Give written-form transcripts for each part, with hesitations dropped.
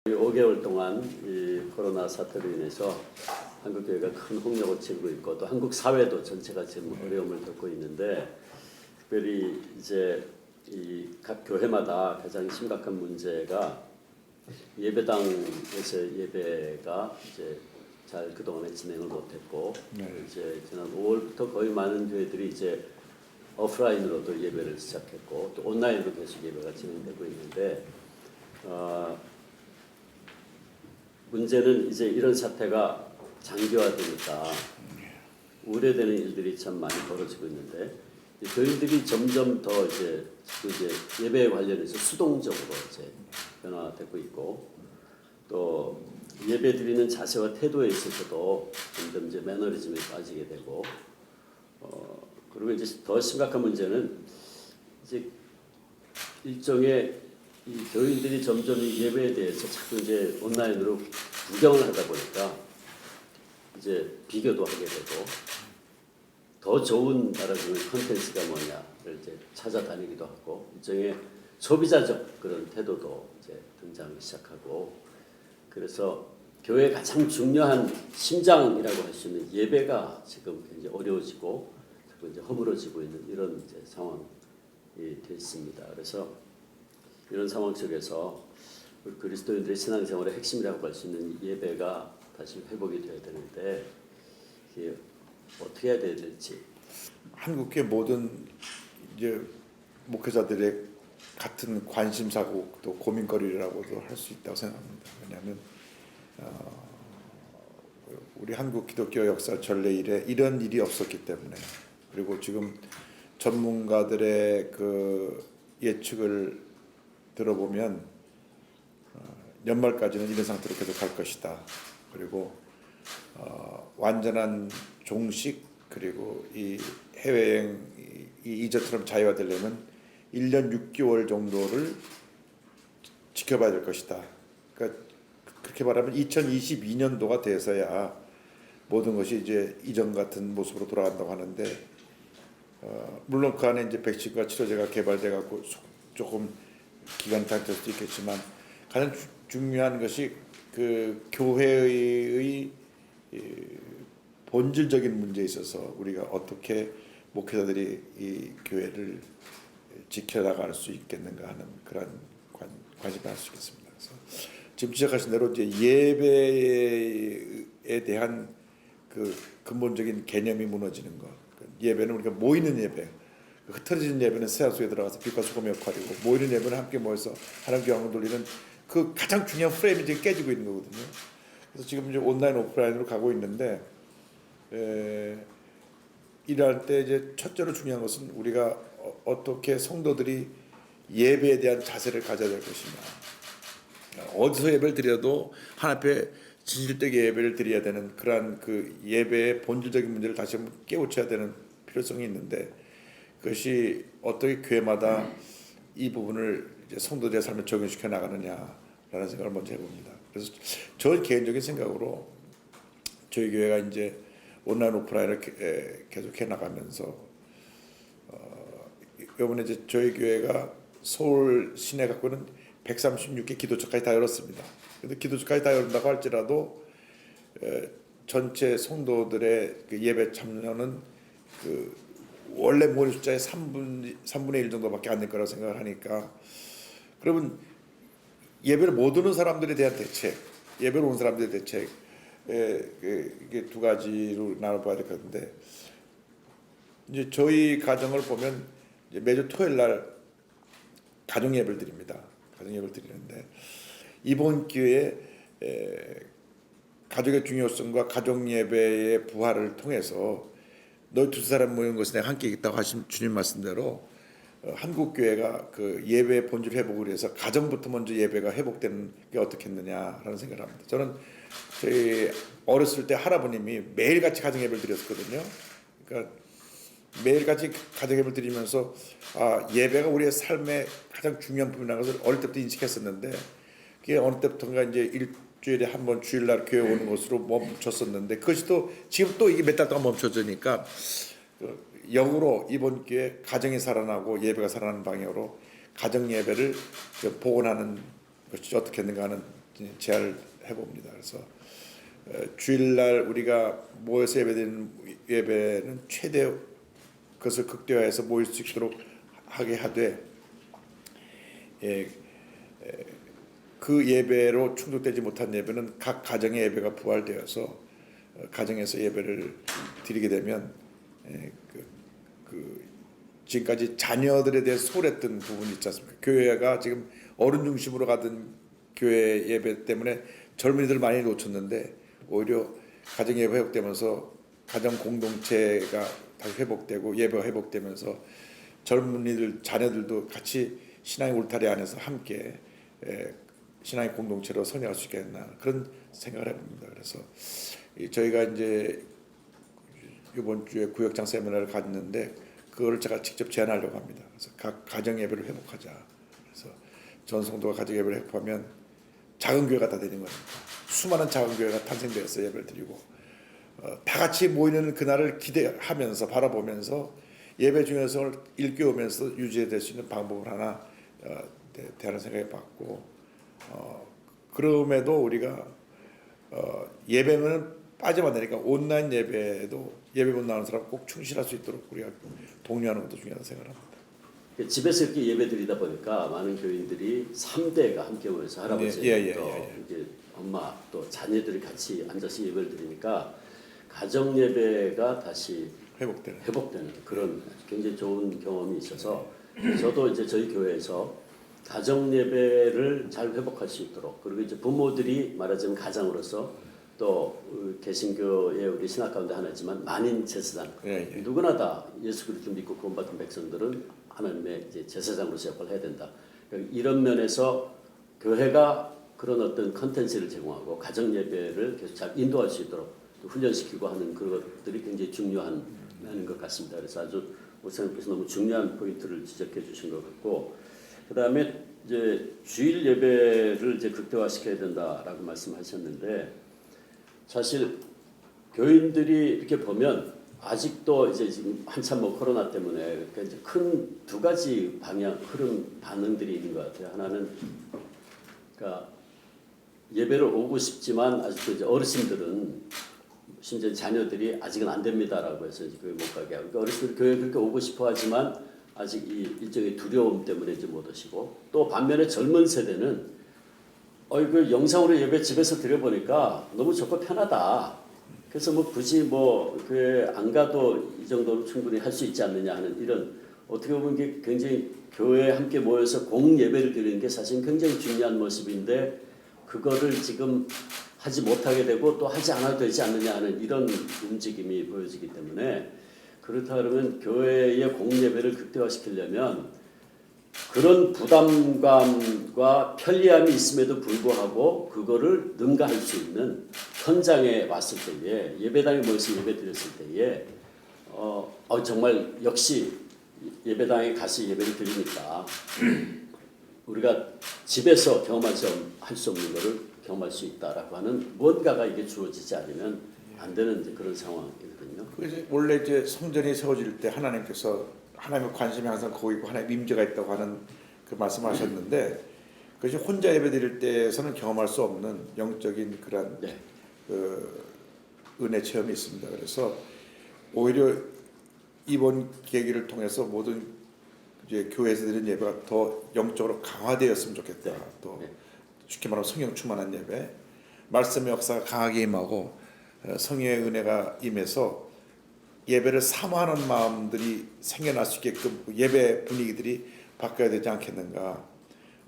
5개월 동안 이 코로나 사태로 인해서 한국 교회가 큰 홍역을 치르고 있고 또 한국 사회도 전체가 지금 어려움을 겪고 있는데 특별히 이제 이 각 교회마다 가장 심각한 문제가 예배당에서 예배가 이제 잘 그동안에 진행을 못했고 이제 지난 5월부터 거의 많은 교회들이 이제 오프라인으로도 예배를 시작했고 또 온라인으로 계속 예배가 진행되고 있는데 문제는 이제 이런 사태가 장기화되니까 우려되는 일들이 참 많이 벌어지고 있는데 교인들이 점점 더 이제 예배에 관련해서 수동적으로 이제 변화되고 있고 또 예배 드리는 자세와 태도에 있어서도 점점 이제 매너리즘에 빠지게 되고 그리고 이제 더 심각한 문제는 이제 일종의 이 교인들이 점점 이 예배에 대해서 자꾸 이제 온라인으로 구경을 하다 보니까 이제 비교도 하게 되고 더 좋은 말하자면 컨텐츠가 뭐냐를 이제 찾아다니기도 하고 일종의 소비자적 그런 태도도 이제 등장하기 시작하고 그래서 교회의 가장 중요한 심장이라고 할 수 있는 예배가 지금 굉장히 어려워지고 자꾸 이제 허물어지고 있는 이런 이제 상황이 되어 있습니다. 그래서 이런 상황 속에서 우리 그리스도인들의 신앙생활의 핵심이라고 할 수 있는 예배가 다시 회복이 되어야 되는데 이게 어떻게 해야 될지. 한국의 모든 이제 목회자들의 같은 관심사고 또 고민거리라고도 할 수 있다고 생각합니다. 왜냐하면 우리 한국 기독교 역사 전례 이래 이런 일이 없었기 때문에 그리고 지금 전문가들의 그 예측을 들어보면 연말까지는 이런 상태로 계속 갈 것이다. 그리고 완전한 종식 그리고 이 해외여행 이전처럼 자유화되려면 1년 6개월 정도를 지켜봐야 될 것이다. 그러니까 그렇게 말하면 2022년도가 돼서야 모든 것이 이제 이전 같은 모습으로 돌아간다고 하는데 물론 그 안에 이제 백신과 치료제가 개발돼 갖고 조금 기간이 단축될 수도 있겠지만 가장 중요한 것이 그 교회의 본질적인 문제에 있어서 우리가 어떻게 목회자들이 이 교회를 지켜나갈 수 있겠는가 하는 그런 관심을 할 수 있겠습니다. 그래서 지금 지적하신 대로 이제 예배에 대한 그 근본적인 개념이 무너지는 것. 예배는 우리가 모이는 예배, 흩어지는 예배는 세상 속에 들어가서 빛과 소금의 역할이고 모이는 예배는 함께 모여서 하나님께 영광을 돌리는 그 가장 중요한 프레임이 지금 깨지고 있는 거거든요. 그래서 지금 이제 온라인 오프라인으로 가고 있는데 일할 때 이제 첫째로 중요한 것은 우리가 어떻게 성도들이 예배에 대한 자세를 가져야 될 것이냐. 어디서 예배를 드려도 하나님 앞에 진실되게 예배를 드려야 되는 그러한 그 예배의 본질적인 문제를 다시 한번 깨우쳐야 되는 필요성이 있는데 그것이 어떻게 교회마다 이 부분을 이제 성도들의 삶에 적용시켜 나가느냐라는 생각을 먼저 해봅니다. 그래서 저 개인적인 생각으로 저희 교회가 이제 온라인 오프라인을 계속해 나가면서 이번에 이제 저희 교회가 서울 시내 갖고 있는 136개 기도처까지 다 열었습니다. 근데 기도처까지 다 열었다고 할지라도 전체 성도들의 그 예배 참여는 그 원래 모인 숫자의 3분의 1 정도밖에 안 될 거라고 생각을 하니까 그러면 예배를 못 오는 사람들에 대한 대책, 예배를 온 사람들의 대책 이게 두 가지로 나눠봐야 될 것 같은데 이제 저희 가정을 보면 이제 매주 토요일 날 가정 예배를 드립니다. 가정 예배를 드리는데 이번 기회에 가족의 중요성과 가정 예배의 부활을 통해서 너희 두 사람 모인 것에 내가 함께 있다고 하신 주님 말씀대로 한국 교회가 그 예배의 본질 회복을 위해서 가정부터 먼저 예배가 회복되는 게 어떻겠느냐라는 생각을 합니다. 저는 저희 어렸을 때 할아버님이 매일같이 가정 예배를 드렸거든요. 그러니까 매일같이 가정 예배를 드리면서 예배가 우리의 삶의 가장 중요한 부분이라는 것을 어릴 때부터 인식했었는데 그게 어느 때부터인가 이제 일주일에 한 번 주일날 교회 오는 것으로 멈췄었는데 그것이 또 지금 또 이게 몇 달 동안 멈춰지니까 역으로 이번 기회에 가정이 살아나고 예배가 살아나는 방향으로 가정 예배를 복원하는 것이 어떻겠는가 하는 제안을 해봅니다. 그래서 주일날 우리가 모여서 예배드리는 예배는 최대 그것을 극대화해서 모일 수 있도록 하게 하되 그 예배로 충족되지 못한 예배는 각 가정의 예배가 부활되어서 가정에서 예배를 드리게 되면 그 지금까지 자녀들에 대해 소홀했던 부분이 있지 않습니까? 교회가 지금 어른 중심으로 가던 교회 예배 때문에 젊은이들 많이 놓쳤는데 오히려 가정 예배 회복되면서 가정 공동체가 다시 회복되고 예배가 회복되면서 젊은이들 자녀들도 같이 신앙의 울타리 안에서 함께 신앙의 공동체로 선회할 수 있겠나 그런 생각을 해봅니다. 그래서 저희가 이제 이번 주에 구역장 세미나를 갔는데 그걸 제가 직접 제안하려고 합니다. 그래서 각 가정 예배를 회복하자. 그래서 전 성도가 가정 예배를 회복하면 작은 교회가 다 되는 거니까 수많은 작은 교회가 탄생되어서 예배를 드리고 다 같이 모이는 그날을 기대하면서 바라보면서 예배 중에서 일깨우면서 유지될 수 있는 방법을 하나 대하는 생각이 봤고 그럼에도 우리가 예배는 빠지면 안 되니까 온라인 예배도 예배 못 나오는 사람 꼭 충실할 수 있도록 우리가 독려하는 것도 중요하다고 생각합니다. 집에서 이렇게 예배 드리다 보니까 많은 교인들이 3대가 함께 모여서 할아버지, 이제 엄마 또 자녀들이 같이 앉아서 예배를 드리니까 가정 예배가 다시 회복되는 그런 굉장히 좋은 경험이 있어서 저도 이제 저희 교회에서 가정 예배를 잘 회복할 수 있도록 그리고 이제 부모들이 말하자면 가장으로서 또 개신교의 우리 신학 가운데 하나지만 만인 제사장 누구나 다 예수 그리스도 믿고 구원받은 백성들은 하나님의 이제 제사장으로서 역할을 해야 된다. 이런 면에서 교회가 그런 어떤 컨텐츠를 제공하고 가정 예배를 계속 잘 인도할 수 있도록 또 훈련시키고 하는 그런 것들이 굉장히 중요한 것 같습니다. 그래서 아주 목사님께서 너무 중요한 포인트를 지적해 주신 것 같고 그다음에 이제 주일 예배를 이제 극대화시켜야 된다라고 말씀하셨는데 사실 교인들이 이렇게 보면 아직도 이제 지금 한참 뭐 코로나 때문에 이제 큰 두 가지 방향 흐름 반응들이 있는 것 같아요. 하나는 그러니까 예배를 오고 싶지만 아직도 이제 어르신들은 심지어 자녀들이 아직은 안 됩니다라고 해서 이제 교회 못 가게 하고 그러니까 어르신들 교회 그렇게 오고 싶어하지만 아직 이 일종의 두려움 때문에 이제 못 오시고 또 반면에 젊은 세대는 그 영상으로 예배 집에서 드려보니까 너무 좋고 편하다. 그래서 뭐 굳이 뭐 교회 안 가도 이 정도로 충분히 할 수 있지 않느냐 하는 이런 어떻게 보면 이게 굉장히 교회에 함께 모여서 공 예배를 드리는 게 사실 굉장히 중요한 모습인데 그거를 지금 하지 못하게 되고 또 하지 않아도 되지 않느냐 하는 이런 움직임이 보여지기 때문에 그렇다 그러면 교회의 공 예배를 극대화시키려면 그런 부담감과 편리함이 있음에도 불구하고 그거를 능가할 수 있는 현장에 왔을 때에 예배당에 모여서 예배 드렸을 때에 정말 역시 예배당에 가서 예배를 드리니까 우리가 집에서 할 수 없는 것을 경험할 수 있다라고 하는 뭔가가 이게 주어지지 않으면 안 되는 이제 그런 상황이거든요. 그래서 원래 이제 성전이 세워질 때 하나님께서 하나님의 관심이 항상 거기 있고 하나님의 임재가 있다고 하는 그 말씀하셨는데 그것이 혼자 예배드릴 때에서는 경험할 수 없는 영적인 그런 그 은혜 체험이 있습니다. 그래서 오히려 이번 계기를 통해서 모든 이제 교회에서 드리는 예배가 더 영적으로 강화되었으면 좋겠다. 또 쉽게 말하면 성령 충만한 예배, 말씀의 역사가 강하게 임하고 성령의 은혜가 임해서 예배를 사모하는 마음들이 생겨날 수 있게끔 예배 분위기들이 바뀌어야 되지 않겠는가.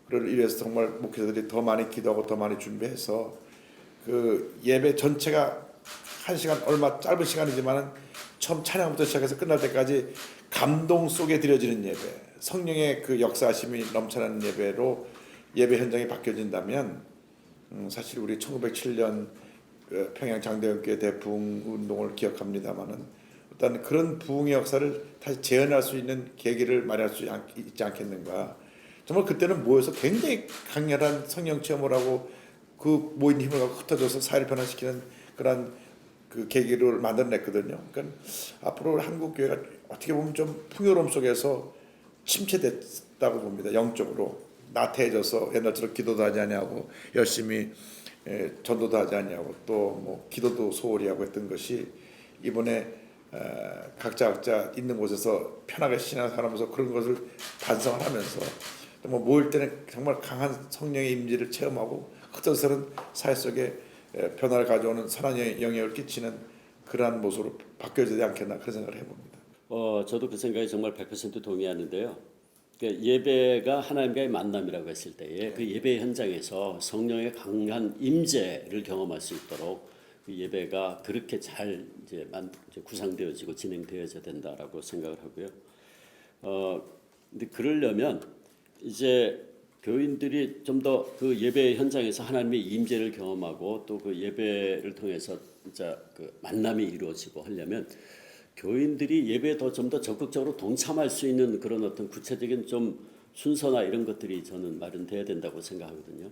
그를 위해서 정말 목회자들이 더 많이 기도하고 더 많이 준비해서 그 예배 전체가 한 시간 얼마 짧은 시간이지만은 처음 찬양부터 시작해서 끝날 때까지 감동 속에 드려지는 예배, 성령의 그 역사하심이 넘쳐나는 예배로 예배 현장이 바뀌어진다면 사실 우리 1907년 평양 장대원교회 대부흥 운동을 기억합니다마는 어떤 그런 부흥의 역사를 다시 재현할 수 있는 계기를 마련할 수 있지 않겠는가. 정말 그때는 모여서 굉장히 강렬한 성령 체험을 하고 그 모인 힘을 갖고 흩어져서 사회를 변화시키는 그런 그 계기를 만들어냈거든요. 그러니까 앞으로 한국 교회가 어떻게 보면 좀 풍요로움 속에서 침체됐다고 봅니다. 영적으로 나태해져서 옛날처럼 기도도 하지 아니하고 열심히 전도도 하지 아니하고 또 뭐 기도도 소홀히 하고 했던 것이 이번에 각자 있는 곳에서 편하게 신앙하면서 그런 것을 반성을 하면서 뭐 모일 때는 정말 강한 성령의 임재를 체험하고 흩어서는 사회 속에 변화를 가져오는 선한 영향을 끼치는 그러한 모습으로 바뀌어야 되지 않겠나 그런 생각을 해봅니다. 저도 그 생각에 정말 100% 동의하는데요. 그러니까 예배가 하나님과의 만남이라고 했을 때에 그 예배 현장에서 성령의 강한 임재를 경험할 수 있도록 그 예배가 그렇게 잘 이제 구상되어지고 진행되어져야 된다라고 생각을 하고요. 근데 그러려면 이제 교인들이 좀 더 그 예배 현장에서 하나님의 임재를 경험하고 또 그 예배를 통해서 진짜 그 만남이 이루어지고 하려면 교인들이 예배에 좀 더 적극적으로 동참할 수 있는 그런 어떤 구체적인 좀 순서나 이런 것들이 저는 마련돼야 된다고 생각하거든요.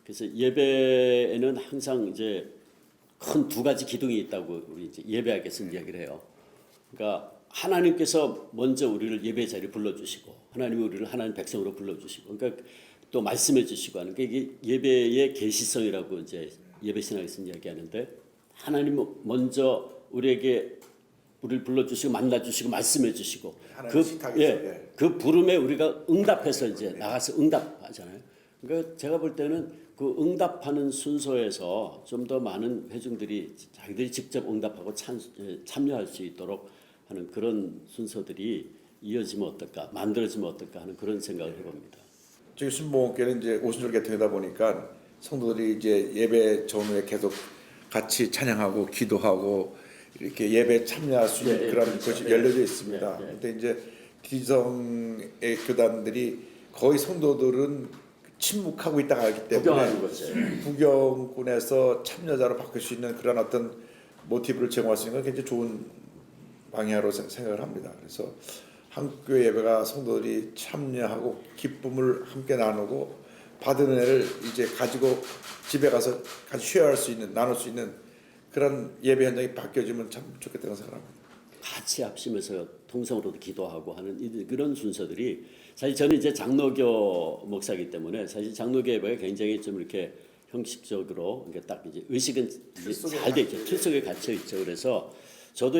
그래서 예배에는 항상 이제 큰 두 가지 기둥이 있다고 우리 이제 예배학에서 이야기를 해요. 그러니까 하나님께서 먼저 우리를 예배 자리에 불러주시고 하나님이 우리를 하나님 백성으로 불러주시고 그러니까 또 말씀해 주시고 하는 게 이게 예배의 계시성이라고 이제 예배 신학에서 이야기하는데 하나님 먼저 우리에게 우리를 불러주시고 만나주시고 말씀해주시고 그 부름에 우리가 응답해서 이제 나가서 응답하잖아요. 그러니까 제가 볼 때는 그 응답하는 순서에서 좀 더 많은 회중들이 자기들이 직접 응답하고 참여할 수 있도록 하는 그런 순서들이 이어지면 어떨까, 만들어지면 어떨까 하는 그런 생각을 해봅니다. 저희 순복음교회는 이제 오순절 개통이다 보니까 성도들이 이제 예배 전후에 계속 같이 찬양하고 기도하고 이렇게 예배에 참여할 수 있는 그런 그렇죠. 것이 열려져 있습니다. 근데 이제 기성의 교단들이 거의 성도들은 침묵하고 있다가 하기 때문에 구경꾼에서 참여자로 바뀔 수 있는 그런 어떤 모티브를 제공할 수 있는 건 굉장히 좋은 방향으로 생각을 합니다. 그래서 한국교회 예배가 성도들이 참여하고 기쁨을 함께 나누고 받은 은혜를 이제 가지고 집에 가서 같이 쉐어할 수 있는 나눌 수 있는 그런 예배 현장이 바뀌어지면 참 좋겠다는 생각을 합니다. 같이 합심해서 통성으로도 기도하고 하는 그런 순서들이 사실 저는 이제 장로교 목사이기 때문에 사실 장로교 예배가 굉장히 좀 이렇게 형식적으로 이게 딱 이제 의식은 잘 돼 있죠. 틀 속에 갇혀 있죠. 그래서 저도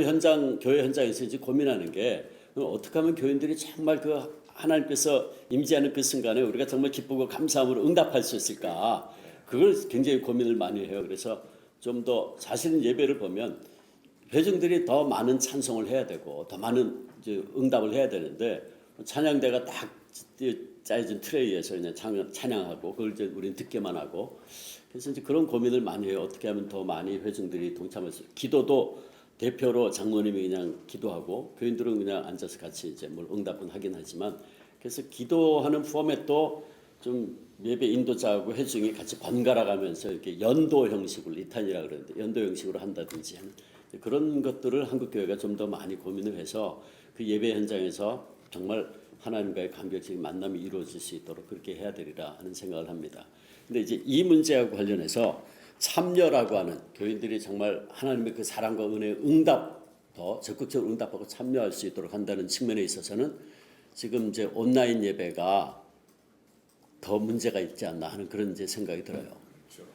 교회 현장에서 이제 고민하는 게 어떻게 하면 교인들이 정말 그 하나님께서 임재하는 그 순간에 우리가 정말 기쁘고 감사함으로 응답할 수 있을까? 그걸 굉장히 고민을 많이 해요. 그래서 좀 더 사실은 예배를 보면 회중들이 더 많은 찬송을 해야 되고 더 많은 이제 응답을 해야 되는데 찬양대가 딱 짜여진 틀에 의해서 그냥 찬양하고 그걸 이제 우리는 듣기만 하고 그래서 이제 그런 고민을 많이 해요. 어떻게 하면 더 많이 회중들이 동참할 수 기도도 대표로 장로님이 그냥 기도하고 교인들은 그냥 앉아서 같이 이제 뭘 응답은 하긴 하지만 그래서 기도하는 포맷도 좀 예배 인도자하고 회중이 같이 번갈아 가면서 이렇게 연도 형식으로 리탄이라 그러는데 연도 형식으로 한다든지 하는 그런 것들을 한국 교회가 좀 더 많이 고민을 해서 그 예배 현장에서 정말 하나님과의 감격적인 만남이 이루어질 수 있도록 그렇게 해야 되리라 하는 생각을 합니다. 근데 이제 이 문제하고 관련해서 참여라고 하는 교인들이 정말 하나님의 그 사랑과 은혜의 응답 더 적극적으로 응답하고 참여할 수 있도록 한다는 측면에 있어서는 지금 이제 온라인 예배가 더 문제가 있지 않나 하는 그런 이제 생각이 들어요.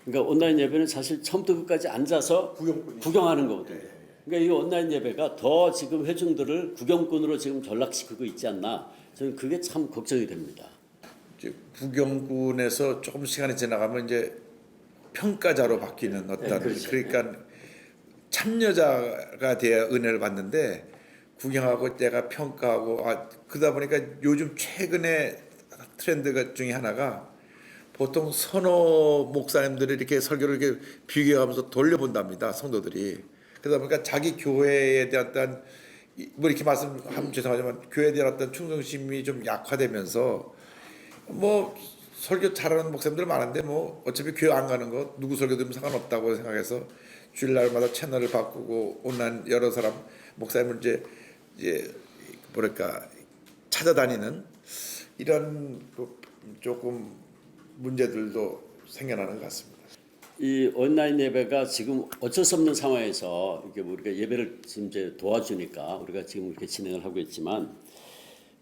그러니까 온라인 예배는 사실 처음부터 끝까지 앉아서 구경하는 거거든요. 그러니까 이 온라인 예배가 더 지금 회중들을 구경꾼으로 지금 전락시키고 있지 않나 저는 그게 참 걱정이 됩니다. 이제 구경꾼에서 조금 시간이 지나가면 이제 평가자로 바뀌는 어떤 그러니까 참여자가 되어 은혜를 받는데 구경하고 내가 평가하고 그러다 보니까 요즘 최근에 트렌드 중에 하나가 보통 선호 목사님들이 이렇게 설교를 이렇게 비교하면서 돌려본답니다. 성도들이. 그러다 보니까 자기 교회에 대한 어떤 뭐 이렇게 말씀하면 죄송하지만 교회에 대한 어떤 충성심이 좀 약화되면서 뭐 설교 잘하는 목사님들 많은데 뭐 어차피 교회 안 가는 거 누구 설교 들으면 상관없다고 생각해서 주일날마다 채널을 바꾸고 온라인 여러 사람 목사님을 이제 뭐랄까 찾아다니는 이런 조금 문제들도 생겨나는 것 같습니다. 이 온라인 예배가 지금 어쩔 수 없는 상황에서 이렇게 우리가 예배를 지금 이제 도와주니까 우리가 지금 이렇게 진행을 하고 있지만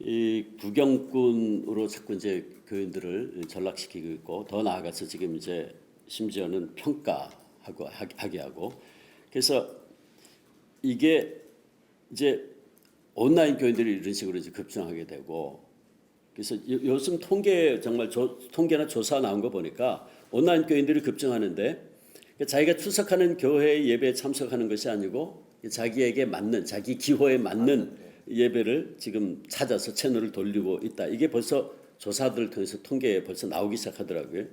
이 구경꾼으로 자꾸 이제 교인들을 전락시키고 있고 더 나아가서 지금 이제 심지어는 평가하고 하게 하고 그래서 이게 이제 온라인 교인들이 이런 식으로 이제 급증하게 되고 그래서 요즘 통계 정말 통계나 조사 나온 거 보니까 온라인 교인들이 급증하는데 자기가 출석하는 교회 예배에 참석하는 것이 아니고 자기에게 맞는 자기 기호에 맞는 예배를 지금 찾아서 채널을 돌리고 있다. 이게 벌써 조사들을 통해서 통계에 벌써 나오기 시작하더라고요.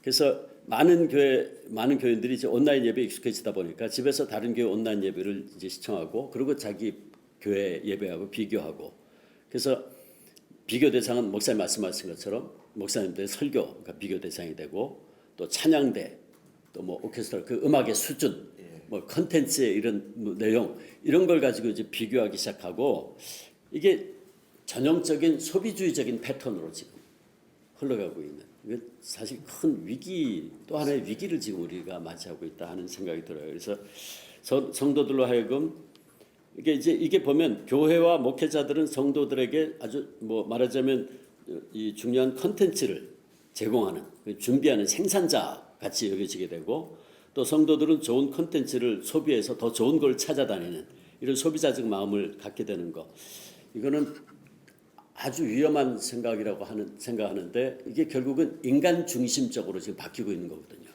그래서 많은 교인들이 이제 온라인 예배에 익숙해지다 보니까 집에서 다른 교회 온라인 예배를 이제 시청하고 그리고 자기 교회 예배하고 비교하고 그래서 비교 대상은 목사님 말씀하신 것처럼 목사님들의 설교가 비교 대상이 되고 또 찬양대 또 뭐 오케스트라 그 음악의 수준 뭐 컨텐츠의 이런 내용 이런 걸 가지고 이제 비교하기 시작하고 이게 전형적인 소비주의적인 패턴으로 지금 흘러가고 있는 이게 사실 큰 위기 또 하나의 위기를 지금 우리가 맞이하고 있다 하는 생각이 들어요. 그래서 성도들로 하여금 이게 보면 교회와 목회자들은 성도들에게 아주 뭐 말하자면 이 중요한 컨텐츠를 제공하는 준비하는 생산자 같이 여겨지게 되고 또 성도들은 좋은 컨텐츠를 소비해서 더 좋은 걸 찾아다니는 이런 소비자적 마음을 갖게 되는 거 이거는 아주 위험한 생각이라고 생각하는데 이게 결국은 인간 중심적으로 지금 바뀌고 있는 거거든요.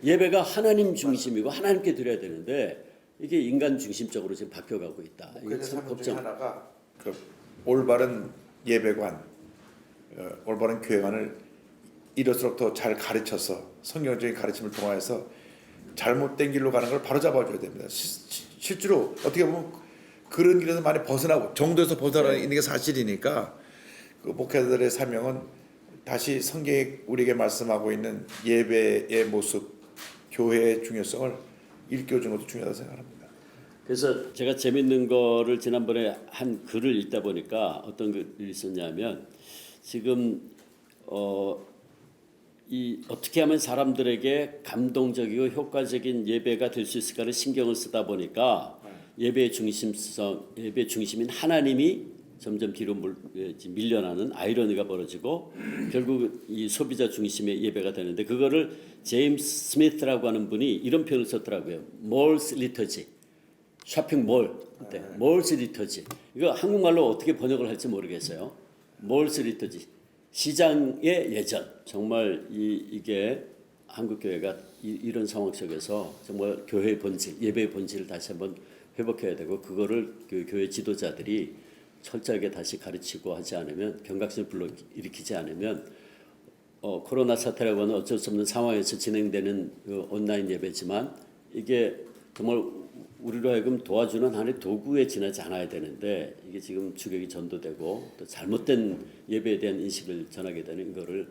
예배가 하나님 중심이고 하나님께 드려야 되는데 이게 인간 중심적으로 지금 바뀌어가고 있다. 이게 참 걱정. 하나가 그 올바른 예배관, 올바른 교회관을 이럴수록 더 잘 가르쳐서 성경적인 가르침을 통해서 잘못된 길로 가는 걸 바로 잡아줘야 됩니다. 실제로 어떻게 보면 그런 길에서 많이 벗어나고 정도에서 벗어나 있는 게 사실이니까 그 목회자들의 사명은 다시 성경이 우리에게 말씀하고 있는 예배의 모습, 교회의 중요성을 일깨워주는 것도 중요하다고 생각합니다. 그래서 제가 재밌는 거를 지난번에 한 글을 읽다 보니까 어떤 글이 있었냐면 지금 이 어떻게 하면 사람들에게 감동적이고 효과적인 예배가 될 수 있을까를 신경을 쓰다 보니까 예배의 중심인 하나님이 점점 뒤로 밀려나는 아이러니가 벌어지고 결국 이 소비자 중심의 예배가 되는데 그거를 제임스 스미스라고 하는 분이 이런 표현을 썼더라고요. Malls Liturgy, 쇼핑몰, Malls Liturgy. 이거 한국말로 어떻게 번역을 할지 모르겠어요. Malls Liturgy. 시장의 예전 정말 이게 한국 교회가 이런 상황 속에서 정말 교회의 본질, 예배의 본질을 다시 한번 회복해야 되고 그거를 그 교회 지도자들이 철저하게 다시 가르치고 하지 않으면 경각심을 불러일으키지 않으면 코로나 사태라고 하는 어쩔 수 없는 상황에서 진행되는 그 온라인 예배지만 이게 정말 우리로 하여금 도와주는 하나의 도구에 지나지 않아야 되는데 이게 지금 주객이 전도되고 또 잘못된 예배에 대한 인식을 전하게 되는 거를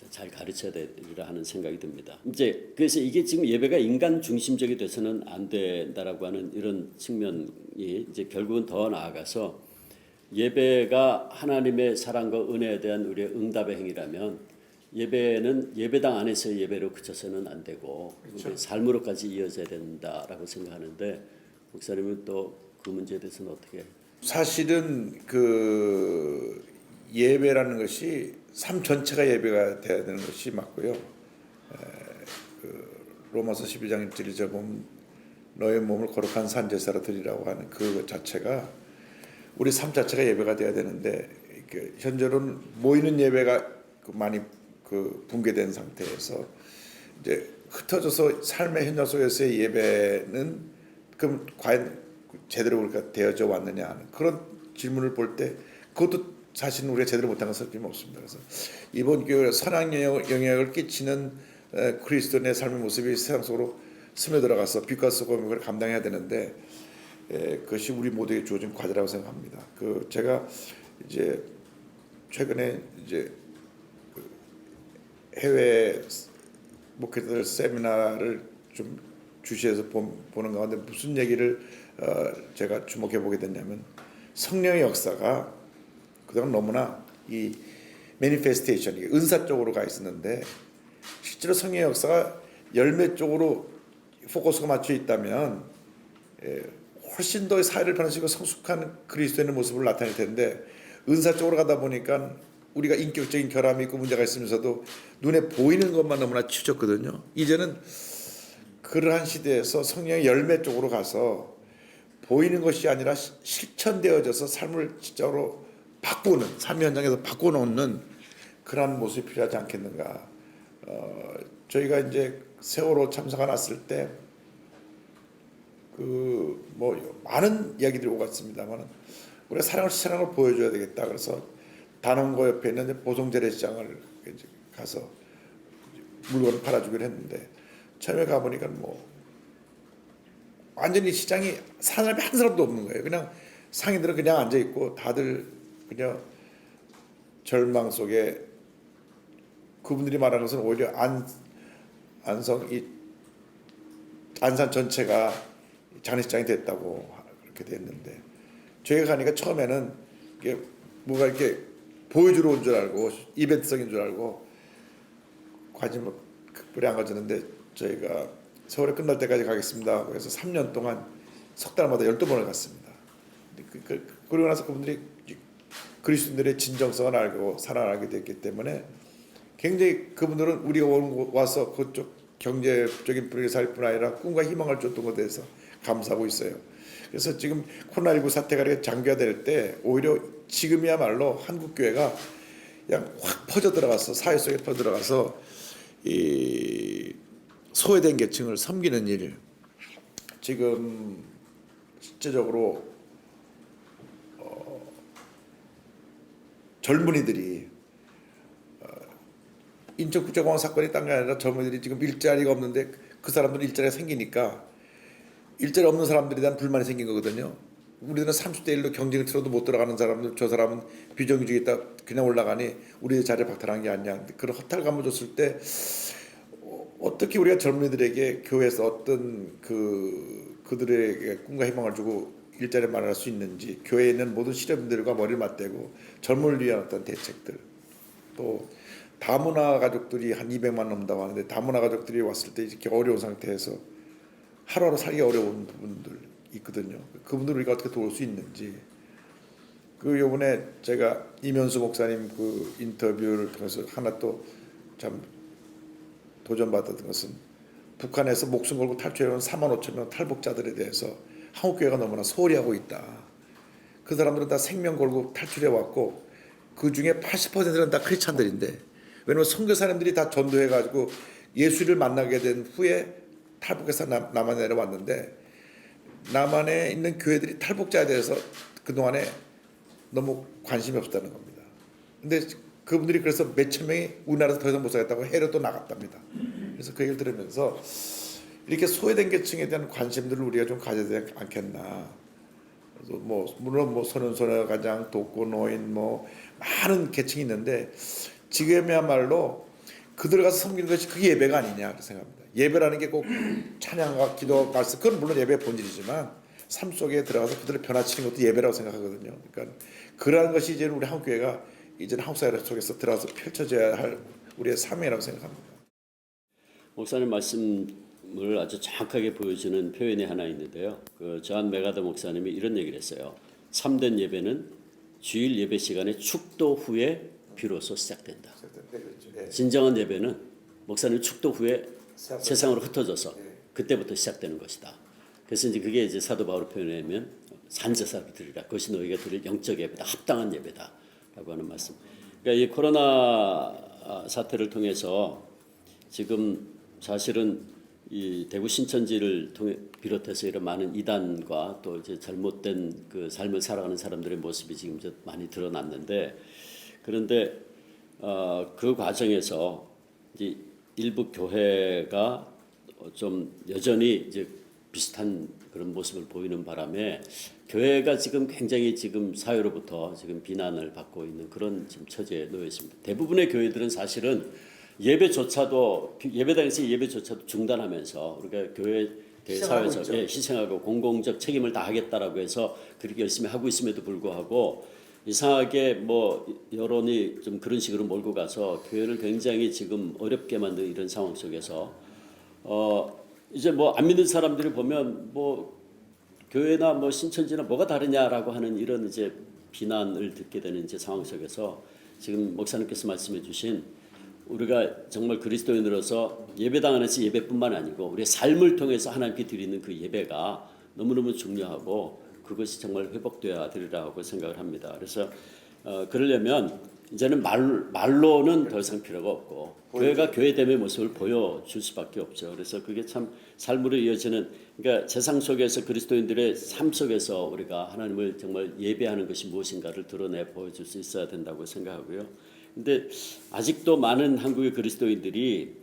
잘 가르쳐야 되리라 하는 생각이 듭니다. 이제 그래서 이게 지금 예배가 인간 중심적이 돼서는 안 된다라고 하는 이런 측면이 이제 결국은 더 나아가서 예배가 하나님의 사랑과 은혜에 대한 우리의 응답의 행위라면 예배는 예배당 안에서의 예배로 그쳐서는 안 되고 그렇죠. 삶으로까지 이어져야 된다라고 생각하는데 목사님은 또 그 문제에 대해서는 어떻게? 사실은 그 예배라는 것이 삶 전체가 예배가 돼야 되는 것이 맞고요. 그 로마서 12장 1절에 보면 너의 몸을 거룩한 산 제사로 드리라고 하는 그 자체가 우리 삶 자체가 예배가 돼야 되는데 현재로는 모이는 예배가 많이 붕괴된 상태에서 이제 흩어져서 삶의 현장 속에서의 예배는 그럼 과연 제대로 우리가 되어져 왔느냐 하는 그런 질문을 볼 때 그것도 사실은 우리가 제대로 못한 것은 없습니다. 그래서 이번 교회 선한 영향을 끼치는 그리스도인의 삶의 모습이 세상 속으로 스며들어가서 빛과 소금을 감당해야 되는데 그것이 우리 모두에게 주어진 과제라고 생각합니다. 제가 이제 최근에 이제 해외 목회자들 세미나를 좀 주시해서 보는 가운데 무슨 얘기를 제가 주목해 보게 됐냐면 성령의 역사가 그동안 너무나 이 매니페스테이션 은사 쪽으로 가 있었는데 실제로 성령의 역사가 열매 쪽으로 포커스가 맞춰 있다면 훨씬 더 사회를 변화시키고 성숙한 그리스도인의 모습을 나타낼 텐데 은사 쪽으로 가다 보니까 우리가 인격적인 결함이 있고 문제가 있으면서도 눈에 보이는 것만 너무나 치우쳤거든요. 이제는 그러한 시대에서 성령의 열매 쪽으로 가서 보이는 것이 아니라 실천되어져서 삶을 진짜로 바꾸는, 삶 현장에서 바꿔놓는 그런 모습이 필요하지 않겠는가. 저희가 이제 세월호 참사가 났을 때 그 뭐 많은 이야기들이 오갔습니다만 우리가 사랑을 보여줘야 되겠다. 그래서 단원고 옆에 있는 보성재래시장을 가서 물건을 팔아주기로 했는데 처음에 가보니까 뭐 완전히 시장이 사람이 한 사람도 없는 거예요. 그냥 상인들은 그냥 앉아 있고 다들 그냥 절망 속에 그분들이 말하는 것은 오히려 안성 이 안산 전체가 장례식장이 됐다고 그렇게 됐는데 저희가 가니까 처음에는 이게 뭐가 이렇게 보여주러 온 줄 알고 이벤트성인 줄 알고 관심을 극별히 안 가졌는데 저희가 세월이 끝날 때까지 가겠습니다. 그래서 3년 동안 석 달마다 12번을 갔습니다. 그러고 나서 그분들이 그리스도인들의 진정성을 알고 사랑을 알게 됐기 때문에 굉장히 그분들은 우리가 와서 그쪽 경제적인 분위기 살 뿐 아니라 꿈과 희망을 줬던 것에 대해서 감사하고 있어요. 그래서 지금 코로나19 사태가 이렇게 장기화될 때 오히려 지금이야말로 한국교회가 그냥 확 퍼져 들어가서 사회 속에 퍼져 들어가서 이 소외된 계층을 섬기는 일 지금 실제적으로 젊은이들이 인천국제공항 사건이 딴 게 아니라 젊은이들이 지금 일자리가 없는데 그 사람들은 일자리가 생기니까 일자리 없는 사람들에 대한 불만이 생긴 거거든요. 우리들은 30대 1로 경쟁을 틀어도 못 들어가는 사람들 저 사람은 비정규직에 있다 그냥 올라가니 우리의 자리에 박탈한 게 아니냐. 그런 허탈감을 줬을 때 어떻게 우리가 젊은이들에게 교회에서 어떤 그들에게 꿈과 희망을 주고 일자리를 마련할 수 있는지 교회에 있는 모든 시민들과 머리를 맞대고 젊음을 위한 어떤 대책들 또 다문화 가족들이 한 200만 넘는다고 하는데 다문화 가족들이 왔을 때 이렇게 어려운 상태에서 하루하루 살기 어려운 부분들 있거든요. 그분들을 우리가 어떻게 도울 수 있는지 그 요번에 제가 이면수 목사님 그 인터뷰를 통해서 하나 또 참 도전받았던 것은 북한에서 목숨 걸고 탈출해온 4만 5천 명 탈북자들에 대해서 한국교회가 너무나 소홀히 하고 있다. 그 사람들은 다 생명 걸고 탈출해왔고 그 중에 80%는 다 크리스찬들인데 왜냐면 선교사님들이 다 전도해가지고 예수를 만나게 된 후에 탈북해서 남한에 내려왔는데 남한에 있는 교회들이 탈북자에 대해서 그동안에 너무 관심이 없었다는 겁니다. 근데 그분들이 그래서 몇천 명이 우리나라에서 더 이상 못 살겠다고 해외로 또 나갔답니다. 그래서 그 얘기를 들으면서 이렇게 소외된 계층에 대한 관심들을 우리가 좀 가져야 되지 않겠나. 그래서 뭐 물론 뭐 소년소녀 가장 독거노인 뭐 많은 계층이 있는데 지금이야말로 그들 가서 섬기는 것이 그게 예배가 아니냐 생각합니다. 예배라는 게 꼭 찬양과 기도 말씀 그건 물론 예배의 본질이지만 삶 속에 들어가서 그들을 변화시키는 것도 예배라고 생각하거든요. 그러니까 그러한 것이 이제 우리 한국 교회가 이제 한국 사회 속에서 들어가서 펼쳐져야 할 우리의 사명이라고 생각합니다. 목사님 말씀을 아주 정확하게 보여주는 표현이 하나 있는데요. 그 존 메가더 목사님이 이런 얘기를 했어요. 참된 예배는 주일 예배 시간에 축도 후에 비로소 시작된다. 진정한 예배는 목사님 축도 후에 세상으로 흩어져서 그때부터 시작되는 것이다. 그래서 이제 그게 이제 사도 바울의 표현하면 산제사로 드리라. 그것이 너희가 드릴 영적 예배다. 합당한 예배다라고 하는 말씀. 그러니까 이 코로나 사태를 통해서 지금 사실은 이 대구 신천지를 비롯해서 이런 많은 이단과 또 이제 잘못된 그 삶을 살아가는 사람들의 모습이 지금 많이 드러났는데 그런데 그 과정에서 이제 일부 교회가 좀 여전히 이제 비슷한 그런 모습을 보이는 바람에 교회가 지금 굉장히 지금 사회로부터 지금 비난을 받고 있는 그런 지금 처지에 놓여 있습니다. 대부분의 교회들은 사실은 예배조차도 예배당에서 예배조차도 중단하면서 우리가 교회 대사회에서 희생하고 공공적 책임을 다하겠다라고 해서 그렇게 열심히 하고 있음에도 불구하고 이상하게 뭐 여론이 좀 그런 식으로 몰고 가서 교회를 굉장히 지금 어렵게 만든 이런 상황 속에서 이제 뭐 안 믿는 사람들이 보면 뭐 교회나 뭐 신천지나 뭐가 다르냐라고 하는 이런 이제 비난을 듣게 되는 이제 상황 속에서 지금 목사님께서 말씀해주신 우리가 정말 그리스도인으로서 예배당 안에서 예배뿐만 아니고 우리의 삶을 통해서 하나님께 드리는 그 예배가 너무너무 중요하고 그것이 정말 회복되어야 되리라고 생각을 합니다. 그래서 그러려면 이제는 말로는 더 이상 필요가 없고 교회가 교회됨의 모습을 보여줄 수밖에 없죠. 그래서 그게 참 삶으로 이어지는 그러니까 세상 속에서 그리스도인들의 삶 속에서 우리가 하나님을 정말 예배하는 것이 무엇인가를 드러내 보여줄 수 있어야 된다고 생각하고요. 근데 아직도 많은 한국의 그리스도인들이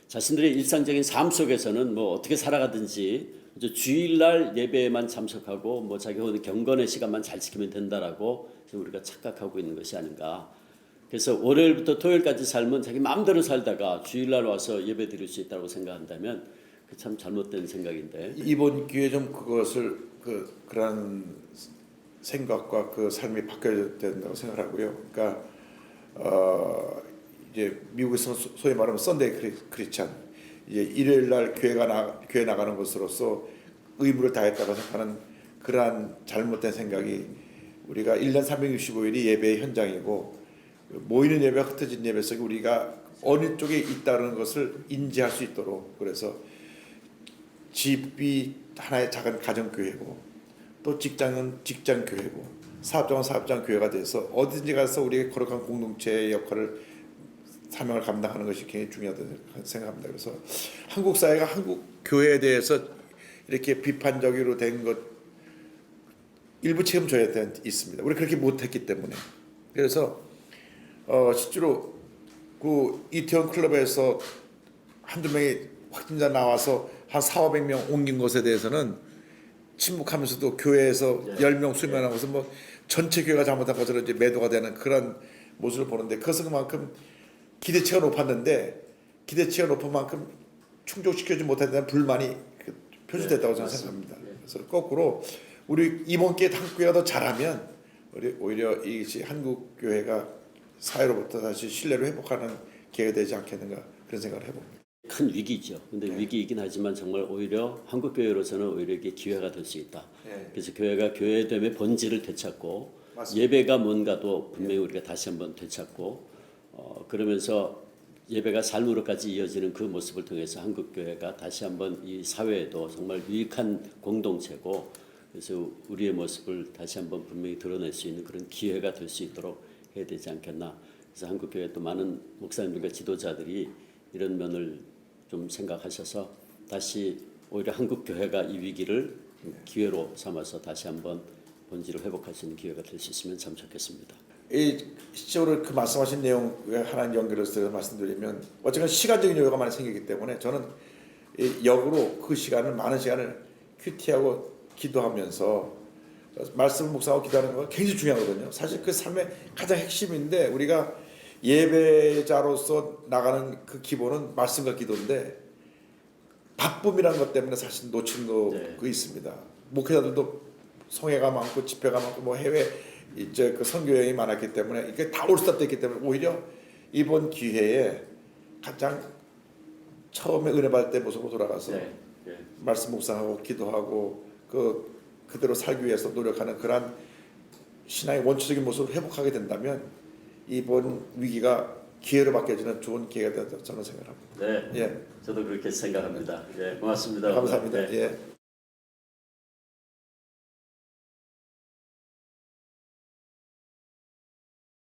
자신들의 일상적인 삶 속에서는 뭐 어떻게 살아가든지 이제 주일날 예배에만 참석하고 뭐 자기 경건의 시간만 잘 지키면 된다라고 지금 우리가 착각하고 있는 것이 아닌가. 그래서 월요일부터 토요일까지 삶은 자기 마음대로 살다가 주일날 와서 예배 드릴 수 있다고 생각한다면 그 참 잘못된 생각인데. 이번 기회에 좀 그것을 그런 생각과 그 삶이 바뀌어야 된다고 생각하고요. 그러니까 이제 미국에서 소위 말하면 썬데이 크리스찬, 이제 일요일 날 교회 나가는 것으로서 의무를 다했다고 생각하는 그러한 잘못된 생각이 우리가 1년 365일이 예배의 현장이고 모이는 예배와 흩어진 예배 속에 우리가 어느 쪽에 있다는 것을 인지할 수 있도록 그래서 집이 하나의 작은 가정교회고 또 직장은 직장교회고 사업장은 사업장 교회가 돼서 어디든지 가서 우리의 거룩한 공동체의 역할을 사명을 감당하는 것이 굉장히 중요하다고 생각합니다. 그래서 한국 사회가 한국 교회에 대해서 이렇게 비판적으로 된 것 일부 책임져야 있습니다. 우리 그렇게 못했기 때문에 그래서 실제로 그 이태원 클럽에서 한두 명이 확진자 나와서 한 400~500명 옮긴 것에 대해서는 침묵하면서도 교회에서 10명 수면하고서 뭐 전체 교회가 잘못한 것으로 이제 매도가 되는 그런 모습을 보는데 그것은 그만큼 기대치가 높았는데 기대치가 높은 만큼 충족시켜주지 못했다는 불만이 표출됐다고 저는 생각합니다. 그래서 거꾸로 우리 이번 기회에 한국 교회가 더 잘하면 오히려 이것이 한국 교회가 사회로부터 다시 신뢰를 회복하는 기회가 되지 않겠는가 그런 생각을 해봅니다. 큰 위기죠. 근데 위기이긴 하지만 정말 오히려 한국 교회로서는 오히려 이게 기회가 될 수 있다. 그래서 교회가 교회됨의 본질을 되찾고 맞습니다. 예배가 뭔가도 분명히 우리가 다시 한번 되찾고 그러면서 예배가 삶으로까지 이어지는 그 모습을 통해서 한국 교회가 다시 한번 이 사회에도 정말 유익한 공동체고 그래서 우리의 모습을 다시 한번 분명히 드러낼 수 있는 그런 기회가 될 수 있도록 해야 되지 않겠나. 그래서 한국 교회 또 많은 목사님들과 지도자들이 이런 면을 좀 생각하셔서 다시 오히려 한국 교회가 이 위기를 기회로 삼아서 다시 한번 본질을 회복할 수 있는 기회가 될 수 있으면 참 좋겠습니다. 이 실제로 그 말씀하신 내용에 하나 연결해서 말씀드리면 어쨌든 시간적인 여유가 많이 생기기 때문에 저는 역으로 그 시간을 많은 시간을 큐티하고 기도하면서 말씀 묵상하고 기도하는 거 굉장히 중요하거든요. 사실 그 삶의 가장 핵심인데 우리가 예배자로서 나가는 그 기본은 말씀과 기도인데 바쁨이라는 것 때문에 사실 놓친 거 있습니다. 목회자들도 성회가 많고 집회가 많고 뭐 해외 이제 그 선교 여행이 많았기 때문에 이게 다 올스탑됐기 때문에 오히려 이번 기회에 가장 처음에 은혜 받을 때 모습으로 돌아가서 말씀 묵상하고 기도하고 그대로 살기 위해서 노력하는 그러한 신앙의 원초적인 모습을 회복하게 된다면 이번 위기가 기회로 바뀌어지는 좋은 기회가 된다고 저는 생각합니다. 네, 저도 그렇게 생각합니다. 고맙습니다. 감사합니다. 네.